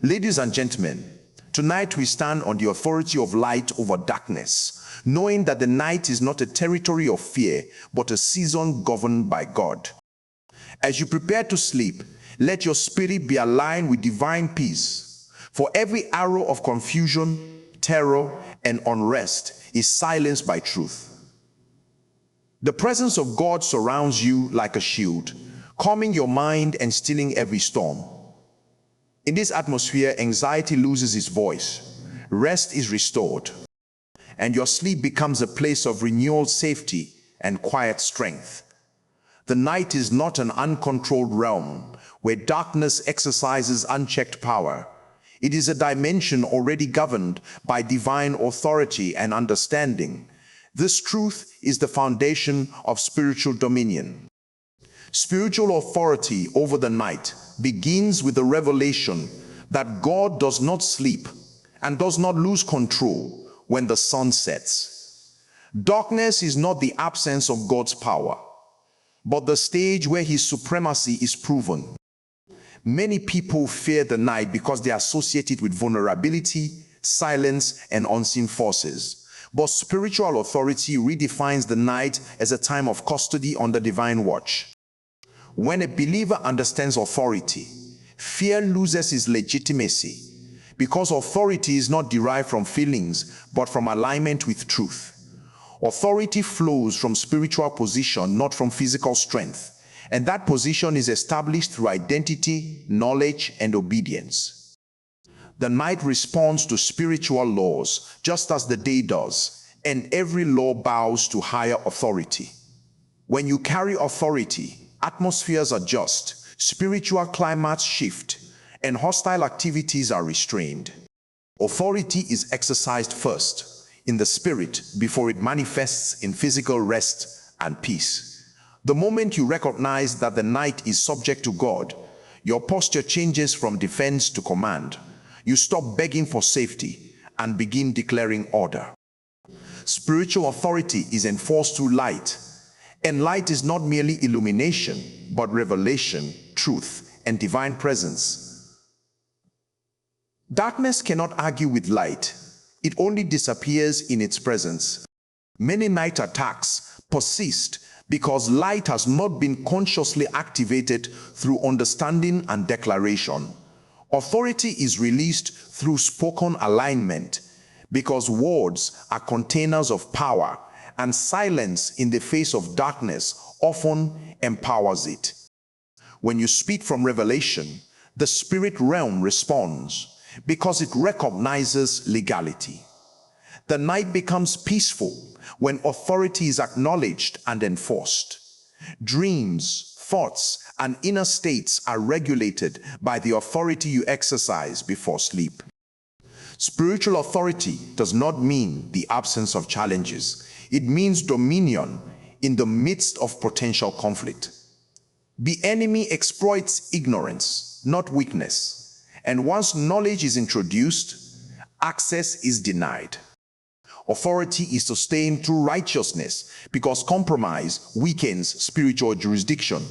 Ladies and gentlemen, tonight we stand on the authority of light over darkness, knowing that the night is not a territory of fear, but a season governed by God. As you prepare to sleep, let your spirit be aligned with divine peace, for every arrow of confusion, terror, and unrest is silenced by truth. The presence of God surrounds you like a shield, calming your mind and stilling every storm. In this atmosphere, anxiety loses its voice, rest is restored, and your sleep becomes a place of renewal, safety, and quiet strength. The night is not an uncontrolled realm where darkness exercises unchecked power. It is a dimension already governed by divine authority and understanding. This truth is the foundation of spiritual dominion. Spiritual authority over the night begins with the revelation that God does not sleep and does not lose control when the sun sets. Darkness is not the absence of God's power, but the stage where his supremacy is proven. Many people fear the night because they associate it with vulnerability, silence, and unseen forces. But spiritual authority redefines the night as a time of custody under divine watch. When a believer understands authority, fear loses its legitimacy, because authority is not derived from feelings, but from alignment with truth. Authority flows from spiritual position, not from physical strength, and that position is established through identity, knowledge, and obedience. The night responds to spiritual laws, just as the day does, and every law bows to higher authority. When you carry authority, atmospheres adjust, spiritual climates shift, and hostile activities are restrained. Authority is exercised first in the spirit before it manifests in physical rest and peace. The moment you recognize that the night is subject to God, your posture changes from defense to command. You stop begging for safety and begin declaring order. Spiritual authority is enforced through light. And light is not merely illumination, but revelation, truth, and divine presence. Darkness cannot argue with light. It only disappears in its presence. Many night attacks persist because light has not been consciously activated through understanding and declaration. Authority is released through spoken alignment because words are containers of power, and silence in the face of darkness often empowers it. When you speak from revelation, the spirit realm responds because it recognizes legality. The night becomes peaceful when authority is acknowledged and enforced. Dreams, thoughts, and inner states are regulated by the authority you exercise before sleep. Spiritual authority does not mean the absence of challenges. It means dominion in the midst of potential conflict. The enemy exploits ignorance, not weakness. And once knowledge is introduced, access is denied. Authority is sustained through righteousness because compromise weakens spiritual jurisdiction.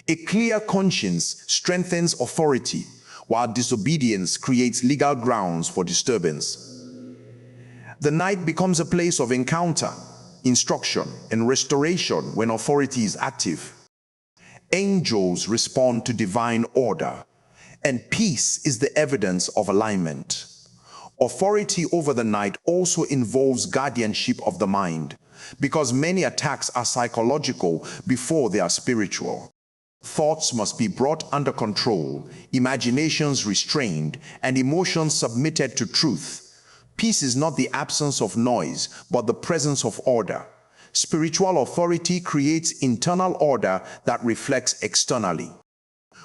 A clear conscience strengthens authority, while disobedience creates legal grounds for disturbance. The night becomes a place of encounter, instruction, and restoration when authority is active. Angels respond to divine order, and peace is the evidence of alignment. Authority over the night also involves guardianship of the mind, because many attacks are psychological before they are spiritual. Thoughts must be brought under control, imaginations restrained, and emotions submitted to truth. Peace is not the absence of noise, but the presence of order. Spiritual authority creates internal order that reflects externally.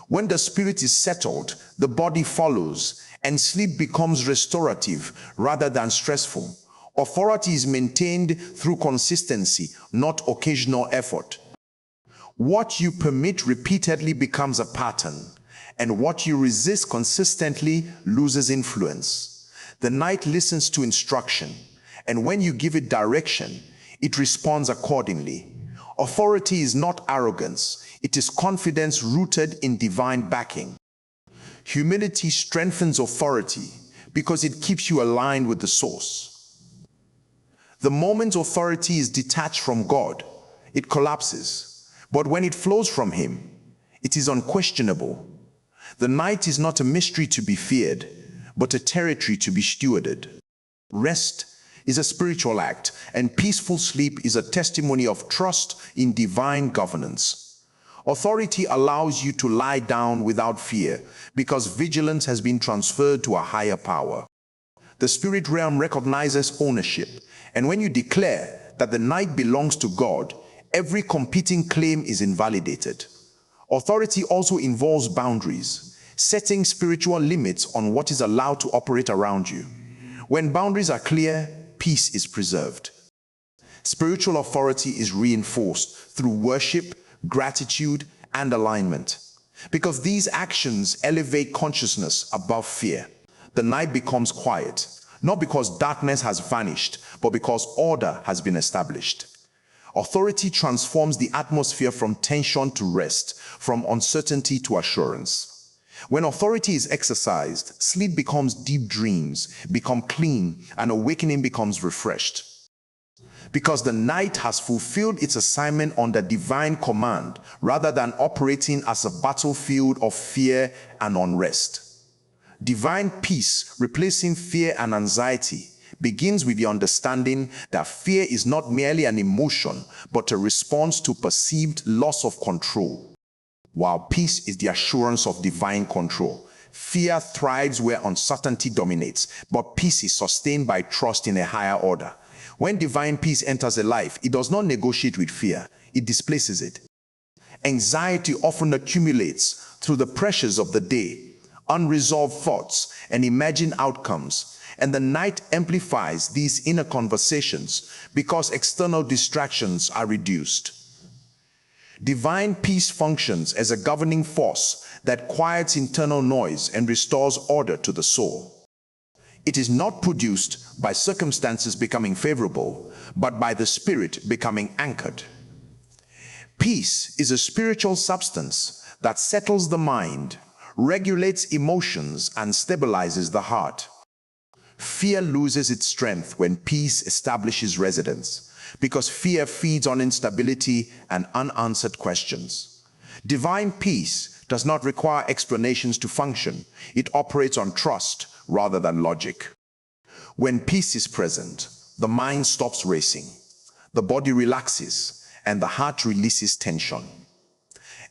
When the spirit is settled, the body follows, and sleep becomes restorative rather than stressful. Authority is maintained through consistency, not occasional effort. What you permit repeatedly becomes a pattern, and what you resist consistently loses influence. The night listens to instruction, and when you give it direction, it responds accordingly. Authority is not arrogance, it is confidence rooted in divine backing. Humility strengthens authority because it keeps you aligned with the source. The moment authority is detached from God, it collapses. But when it flows from Him, it is unquestionable. The night is not a mystery to be feared, but a territory to be stewarded. Rest is a spiritual act, and peaceful sleep is a testimony of trust in divine governance. Authority allows you to lie down without fear because vigilance has been transferred to a higher power. The spirit realm recognizes ownership, and when you declare that the night belongs to God, every competing claim is invalidated. Authority also involves boundaries, setting spiritual limits on what is allowed to operate around you. When boundaries are clear, peace is preserved. Spiritual authority is reinforced through worship, gratitude, and alignment. Because these actions elevate consciousness above fear. The night becomes quiet, not because darkness has vanished, but because order has been established. Authority transforms the atmosphere from tension to rest, from uncertainty to assurance. When authority is exercised, sleep becomes deep dreams, become clean, and awakening becomes refreshed. Because the night has fulfilled its assignment under divine command, rather than operating as a battlefield of fear and unrest. Divine peace, replacing fear and anxiety, begins with the understanding that fear is not merely an emotion, but a response to perceived loss of control. While peace is the assurance of divine control, fear thrives where uncertainty dominates, but peace is sustained by trust in a higher order. When divine peace enters a life, it does not negotiate with fear, it displaces it. Anxiety often accumulates through the pressures of the day, unresolved thoughts, and imagined outcomes, and the night amplifies these inner conversations because external distractions are reduced. Divine peace functions as a governing force that quiets internal noise and restores order to the soul. It is not produced by circumstances becoming favorable, but by the spirit becoming anchored. Peace is a spiritual substance that settles the mind, regulates emotions, and stabilizes the heart. Fear loses its strength when peace establishes residence, because fear feeds on instability and unanswered questions. Divine peace does not require explanations to function. It operates on trust rather than logic. When peace is present, the mind stops racing, the body relaxes, and the heart releases tension.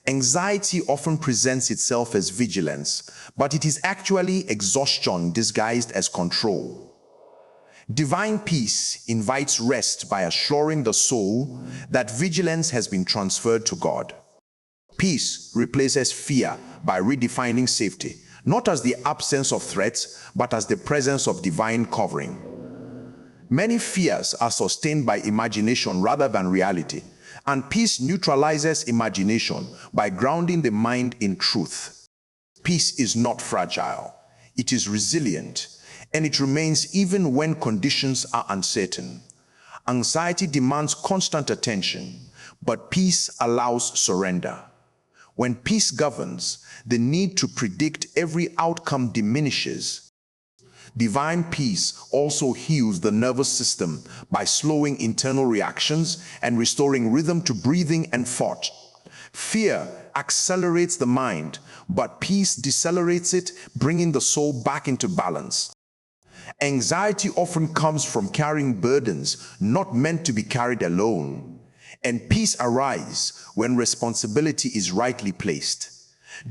Anxiety often presents itself as vigilance, but it is actually exhaustion disguised as control. Divine peace invites rest by assuring the soul that vigilance has been transferred to God. Peace replaces fear by redefining safety, not as the absence of threats, but as the presence of divine covering. Many fears are sustained by imagination rather than reality, and peace neutralizes imagination by grounding the mind in truth. Peace is not fragile, it is resilient, and it remains even when conditions are uncertain. Anxiety demands constant attention, but peace allows surrender. When peace governs, the need to predict every outcome diminishes. Divine peace also heals the nervous system by slowing internal reactions and restoring rhythm to breathing and thought. Fear accelerates the mind, but peace decelerates it, bringing the soul back into balance. Anxiety often comes from carrying burdens not meant to be carried alone, and peace arises when responsibility is rightly placed.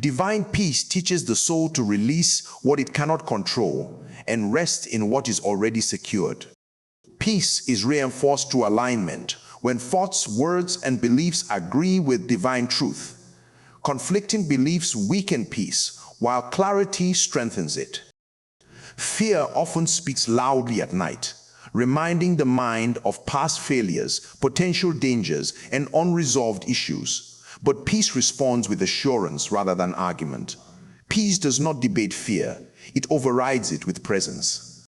Divine peace teaches the soul to release what it cannot control and rest in what is already secured. Peace is reinforced through alignment when thoughts, words, and beliefs agree with divine truth. Conflicting beliefs weaken peace, while clarity strengthens it. Fear often speaks loudly at night, reminding the mind of past failures, potential dangers, and unresolved issues. But peace responds with assurance rather than argument. Peace does not debate fear, it overrides it with presence.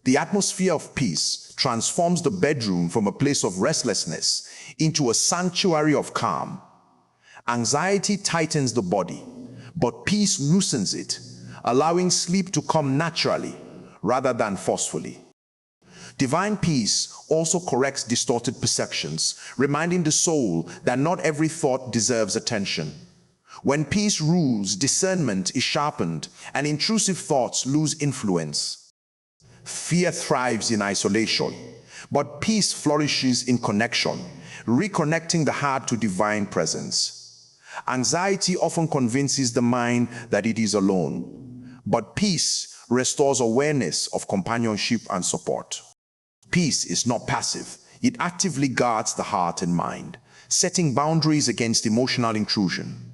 The atmosphere of peace transforms the bedroom from a place of restlessness into a sanctuary of calm. Anxiety tightens the body, but peace loosens it, allowing sleep to come naturally rather than forcefully. Divine peace also corrects distorted perceptions, reminding the soul that not every thought deserves attention. When peace rules, discernment is sharpened, and intrusive thoughts lose influence. Fear thrives in isolation, but peace flourishes in connection, reconnecting the heart to divine presence. Anxiety often convinces the mind that it is alone, but peace restores awareness of companionship and support. Peace is not passive. It actively guards the heart and mind, setting boundaries against emotional intrusion.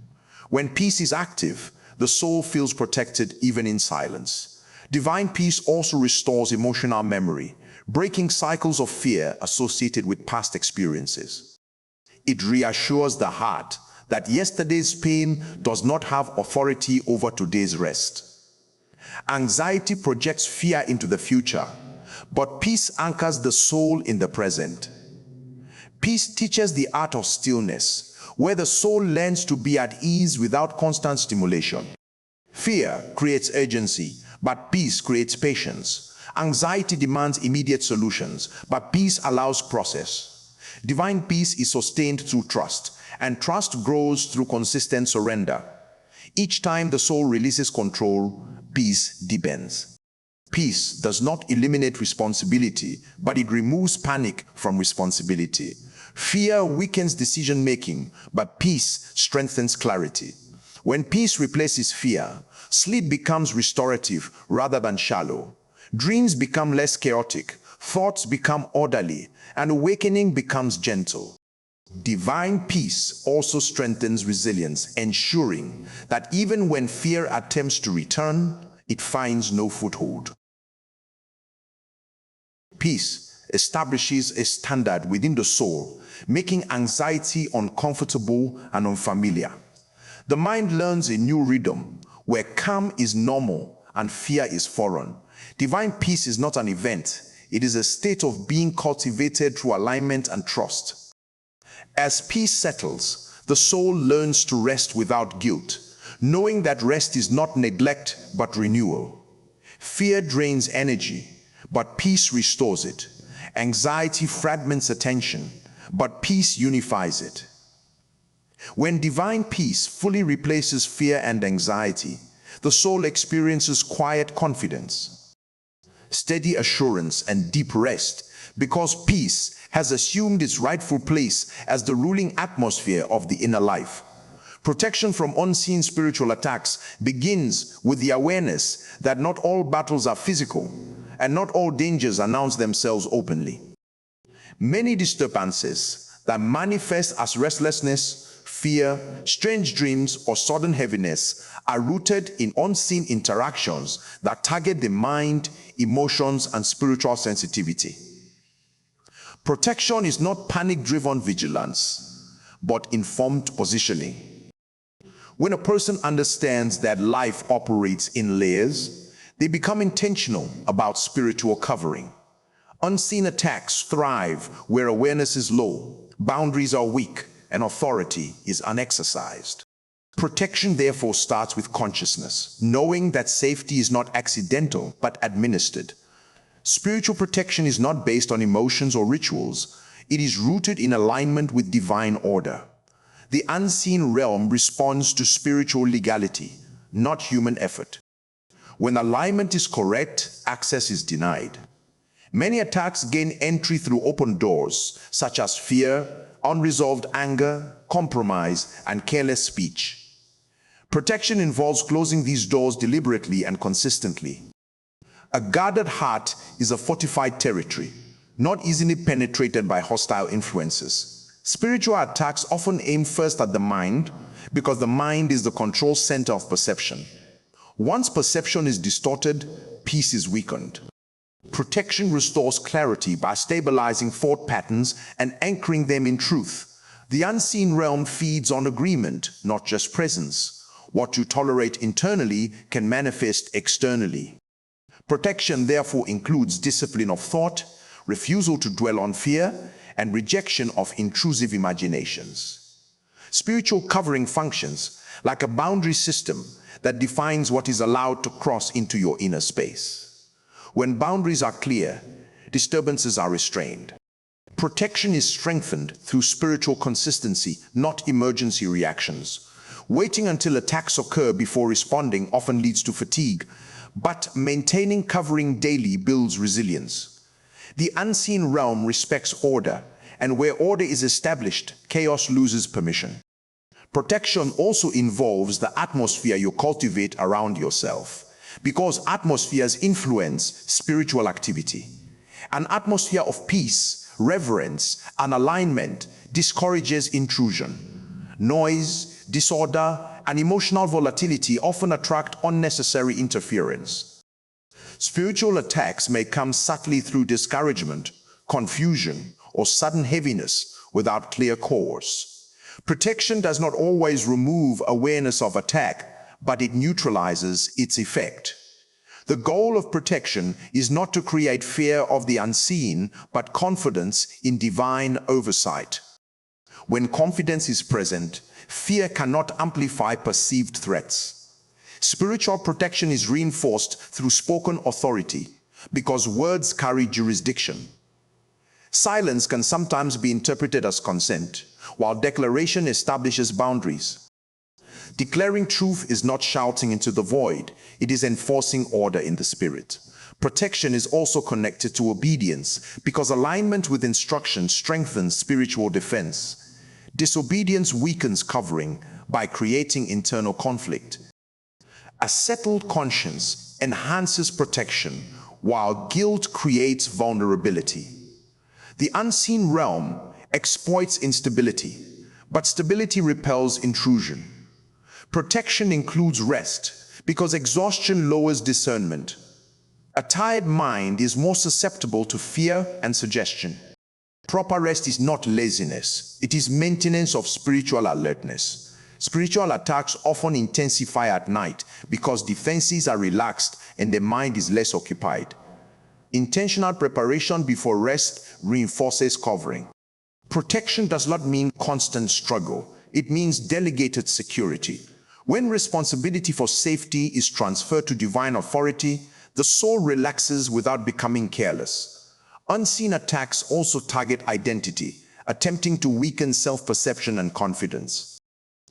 When peace is active, the soul feels protected even in silence. Divine peace also restores emotional memory, breaking cycles of fear associated with past experiences. It reassures the heart that yesterday's pain does not have authority over today's rest. Anxiety projects fear into the future, but peace anchors the soul in the present. Peace teaches the art of stillness, where the soul learns to be at ease without constant stimulation. Fear creates urgency, but peace creates patience. Anxiety demands immediate solutions, but peace allows process. Divine peace is sustained through trust, and trust grows through consistent surrender. Each time the soul releases control, peace deepens. Peace does not eliminate responsibility, but it removes panic from responsibility. Fear weakens decision-making, but peace strengthens clarity. When peace replaces fear, sleep becomes restorative rather than shallow. Dreams become less chaotic, thoughts become orderly, and awakening becomes gentle. Divine peace also strengthens resilience, ensuring that even when fear attempts to return, it finds no foothold. Peace establishes a standard within the soul, making anxiety uncomfortable and unfamiliar. The mind learns a new rhythm, where calm is normal and fear is foreign. Divine peace is not an event, it is a state of being cultivated through alignment and trust. As peace settles, the soul learns to rest without guilt, knowing that rest is not neglect but renewal. Fear drains energy, but peace restores it. Anxiety fragments attention, but peace unifies it. When divine peace fully replaces fear and anxiety, the soul experiences quiet confidence, steady assurance, and deep rest, because peace has assumed its rightful place as the ruling atmosphere of the inner life. Protection from unseen spiritual attacks begins with the awareness that not all battles are physical, and not all dangers announce themselves openly. Many disturbances that manifest as restlessness, fear, strange dreams, or sudden heaviness are rooted in unseen interactions that target the mind, emotions, and spiritual sensitivity. Protection is not panic-driven vigilance, but informed positioning. When a person understands that life operates in layers, they become intentional about spiritual covering. Unseen attacks thrive where awareness is low, boundaries are weak, and authority is unexercised. Protection therefore starts with consciousness, knowing that safety is not accidental but administered. Spiritual protection is not based on emotions or rituals. It is rooted in alignment with divine order. The unseen realm responds to spiritual legality, not human effort. When alignment is correct, access is denied. Many attacks gain entry through open doors, such as fear, unresolved anger, compromise, and careless speech. Protection involves closing these doors deliberately and consistently. A guarded heart is a fortified territory, not easily penetrated by hostile influences. Spiritual attacks often aim first at the mind, because the mind is the control center of perception. Once perception is distorted, peace is weakened. Protection restores clarity by stabilizing thought patterns and anchoring them in truth. The unseen realm feeds on agreement, not just presence. What you tolerate internally can manifest externally. Protection therefore includes discipline of thought, refusal to dwell on fear, and rejection of intrusive imaginations. Spiritual covering functions like a boundary system that defines what is allowed to cross into your inner space. When boundaries are clear, disturbances are restrained. Protection is strengthened through spiritual consistency, not emergency reactions. Waiting until attacks occur before responding often leads to fatigue, but maintaining covering daily builds resilience. The unseen realm respects order, and where order is established, chaos loses permission. Protection also involves the atmosphere you cultivate around yourself, because atmospheres influence spiritual activity. An atmosphere of peace, reverence, and alignment discourages intrusion. Noise, disorder, and emotional volatility often attract unnecessary interference. Spiritual attacks may come subtly through discouragement, confusion, or sudden heaviness without clear cause. Protection does not always remove awareness of attack, but it neutralizes its effect. The goal of protection is not to create fear of the unseen, but confidence in divine oversight. When confidence is present, fear cannot amplify perceived threats. Spiritual protection is reinforced through spoken authority, because words carry jurisdiction. Silence can sometimes be interpreted as consent, while declaration establishes boundaries. Declaring truth is not shouting into the void, it is enforcing order in the spirit. Protection is also connected to obedience, because alignment with instruction strengthens spiritual defense. Disobedience weakens covering by creating internal conflict. A settled conscience enhances protection, while guilt creates vulnerability. The unseen realm exploits instability, but stability repels intrusion. Protection includes rest, because exhaustion lowers discernment. A tired mind is more susceptible to fear and suggestion. Proper rest is not laziness, it is maintenance of spiritual alertness. Spiritual attacks often intensify at night because defenses are relaxed and the mind is less occupied. Intentional preparation before rest reinforces covering. Protection does not mean constant struggle, it means delegated security. When responsibility for safety is transferred to divine authority, the soul relaxes without becoming careless. Unseen attacks also target identity, attempting to weaken self-perception and confidence.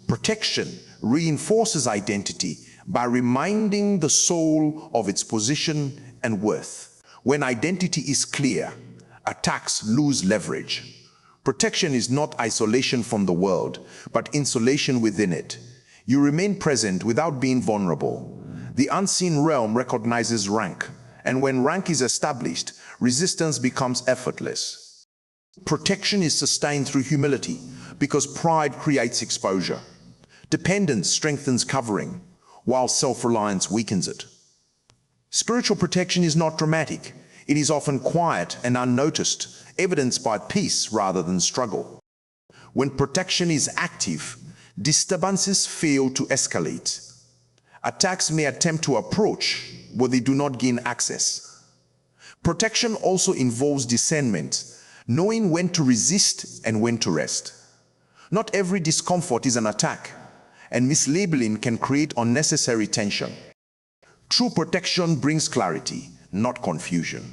Protection reinforces identity by reminding the soul of its position and worth. When identity is clear, attacks lose leverage. Protection is not isolation from the world, but insulation within it. You remain present without being vulnerable. The unseen realm recognizes rank, and when rank is established, resistance becomes effortless. Protection is sustained through humility, because pride creates exposure. Dependence strengthens covering, while self-reliance weakens it. Spiritual protection is not dramatic. It is often quiet and unnoticed, evidenced by peace rather than struggle. When protection is active, disturbances fail to escalate. Attacks may attempt to approach, but they do not gain access. Protection also involves discernment, knowing when to resist and when to rest. Not every discomfort is an attack, and mislabeling can create unnecessary tension. True protection brings clarity, not confusion.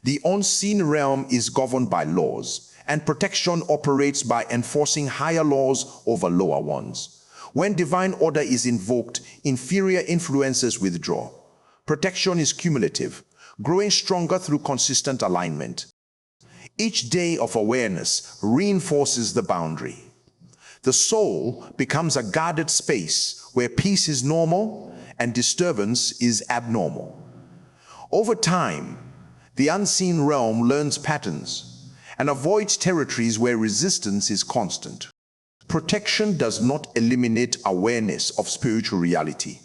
The unseen realm is governed by laws, and protection operates by enforcing higher laws over lower ones. When divine order is invoked, inferior influences withdraw. Protection is cumulative, growing stronger through consistent alignment. Each day of awareness reinforces the boundary. The soul becomes a guarded space where peace is normal and disturbance is abnormal. Over time, the unseen realm learns patterns and avoids territories where resistance is constant. Protection does not eliminate awareness of spiritual reality.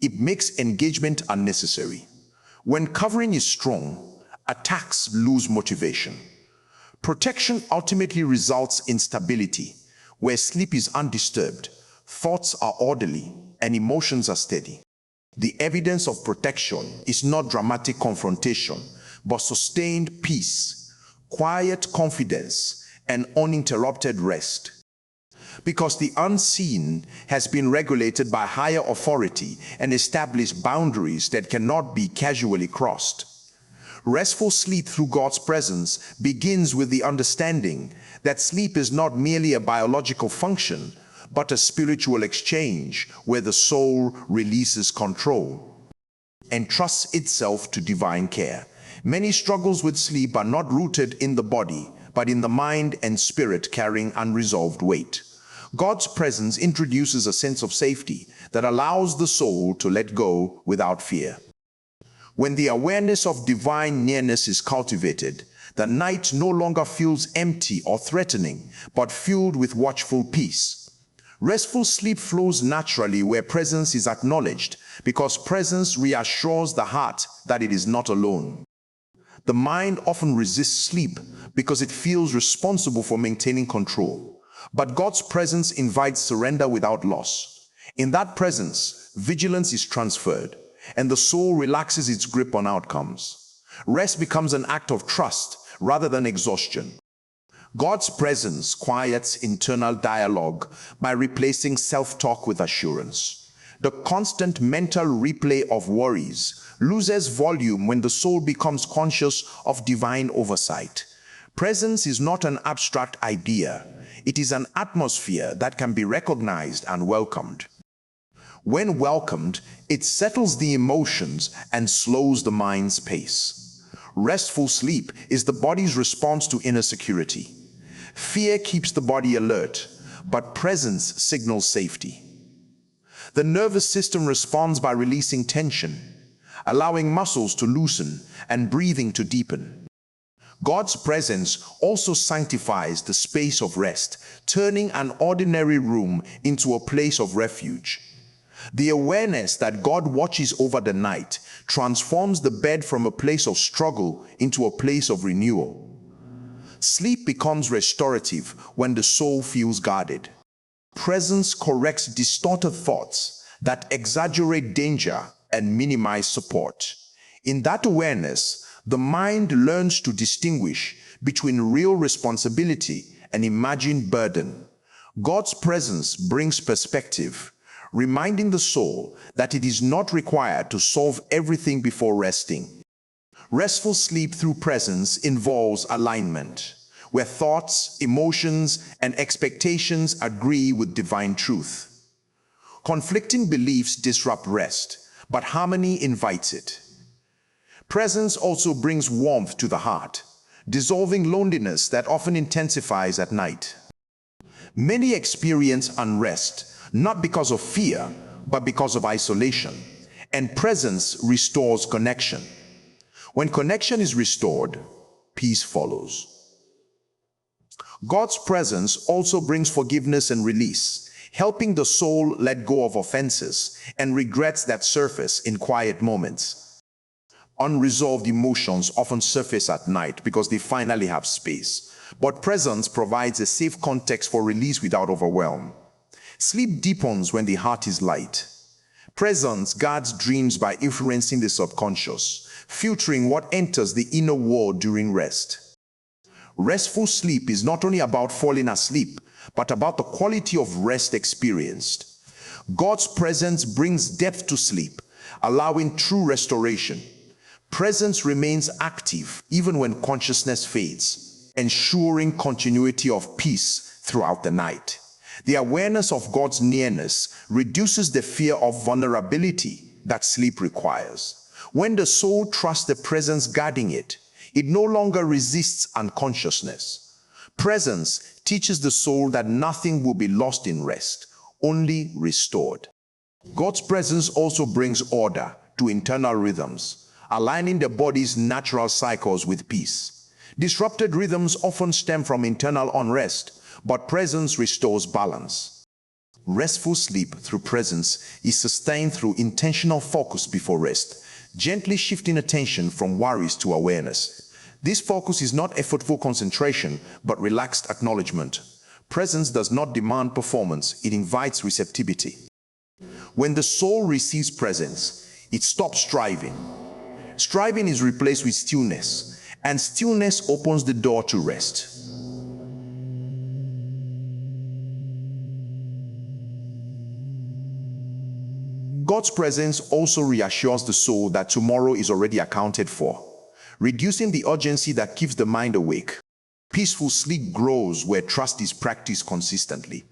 It makes engagement unnecessary. When covering is strong, attacks lose motivation. Protection ultimately results in stability, where sleep is undisturbed, thoughts are orderly, and emotions are steady. The evidence of protection is not dramatic confrontation, but sustained peace, quiet confidence, and uninterrupted rest. because the unseen has been regulated by higher authority and established boundaries that cannot be casually crossed. Restful sleep through God's presence begins with the understanding that sleep is not merely a biological function, but a spiritual exchange where the soul releases control and trusts itself to divine care. Many struggles with sleep are not rooted in the body, but in the mind and spirit carrying unresolved weight. God's presence introduces a sense of safety that allows the soul to let go without fear. When the awareness of divine nearness is cultivated, the night no longer feels empty or threatening, but filled with watchful peace. Restful sleep flows naturally where presence is acknowledged, because presence reassures the heart that it is not alone. The mind often resists sleep because it feels responsible for maintaining control. But God's presence invites surrender without loss. In that presence, vigilance is transferred, and the soul relaxes its grip on outcomes. Rest becomes an act of trust rather than exhaustion. God's presence quiets internal dialogue by replacing self-talk with assurance. The constant mental replay of worries loses volume when the soul becomes conscious of divine oversight. Presence is not an abstract idea. It is an atmosphere that can be recognized and welcomed. When welcomed, it settles the emotions and slows the mind's pace. Restful sleep is the body's response to inner security. Fear keeps the body alert, but presence signals safety. The nervous system responds by releasing tension, allowing muscles to loosen and breathing to deepen. God's presence also sanctifies the space of rest, turning an ordinary room into a place of refuge. The awareness that God watches over the night transforms the bed from a place of struggle into a place of renewal. Sleep becomes restorative when the soul feels guarded. Presence corrects distorted thoughts that exaggerate danger and minimize support. In that awareness, the mind learns to distinguish between real responsibility and imagined burden. God's presence brings perspective, reminding the soul that it is not required to solve everything before resting. Restful sleep through presence involves alignment, where thoughts, emotions, and expectations agree with divine truth. Conflicting beliefs disrupt rest, but harmony invites it. Presence also brings warmth to the heart, dissolving loneliness that often intensifies at night. Many experience unrest, not because of fear, but because of isolation, and presence restores connection. When connection is restored, peace follows. God's presence also brings forgiveness and release, helping the soul let go of offenses and regrets that surface in quiet moments. Unresolved emotions often surface at night because they finally have space, but presence provides a safe context for release without overwhelm. Sleep deepens when the heart is light. Presence guards dreams by influencing the subconscious, filtering what enters the inner world during rest. Restful sleep is not only about falling asleep, but about the quality of rest experienced. God's presence brings depth to sleep, allowing true restoration. Presence remains active even when consciousness fades, ensuring continuity of peace throughout the night. The awareness of God's nearness reduces the fear of vulnerability that sleep requires. When the soul trusts the presence guarding it, it no longer resists unconsciousness. Presence teaches the soul that nothing will be lost in rest, only restored. God's presence also brings order to internal rhythms, aligning the body's natural cycles with peace. Disrupted rhythms often stem from internal unrest, but presence restores balance. Restful sleep through presence is sustained through intentional focus before rest, gently shifting attention from worries to awareness. This focus is not effortful concentration, but relaxed acknowledgement. Presence does not demand performance, it invites receptivity. When the soul receives presence, it stops striving. Striving is replaced with stillness, and stillness opens the door to rest. God's presence also reassures the soul that tomorrow is already accounted for, reducing the urgency that keeps the mind awake. Peaceful sleep grows where trust is practiced consistently.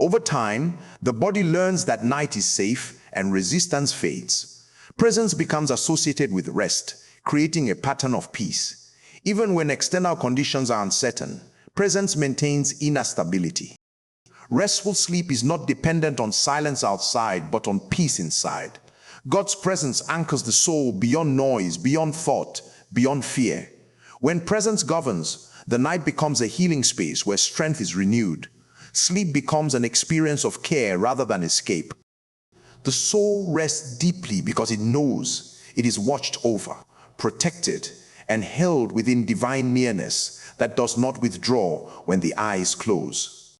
Over time, the body learns that night is safe and resistance fades. Presence becomes associated with rest, creating a pattern of peace. Even when external conditions are uncertain, presence maintains inner stability. Restful sleep is not dependent on silence outside, but on peace inside. God's presence anchors the soul beyond noise, beyond thought, beyond fear. When presence governs, the night becomes a healing space where strength is renewed. Sleep becomes an experience of care rather than escape. The soul rests deeply because it knows it is watched over, protected, and held within divine nearness that does not withdraw when the eyes close.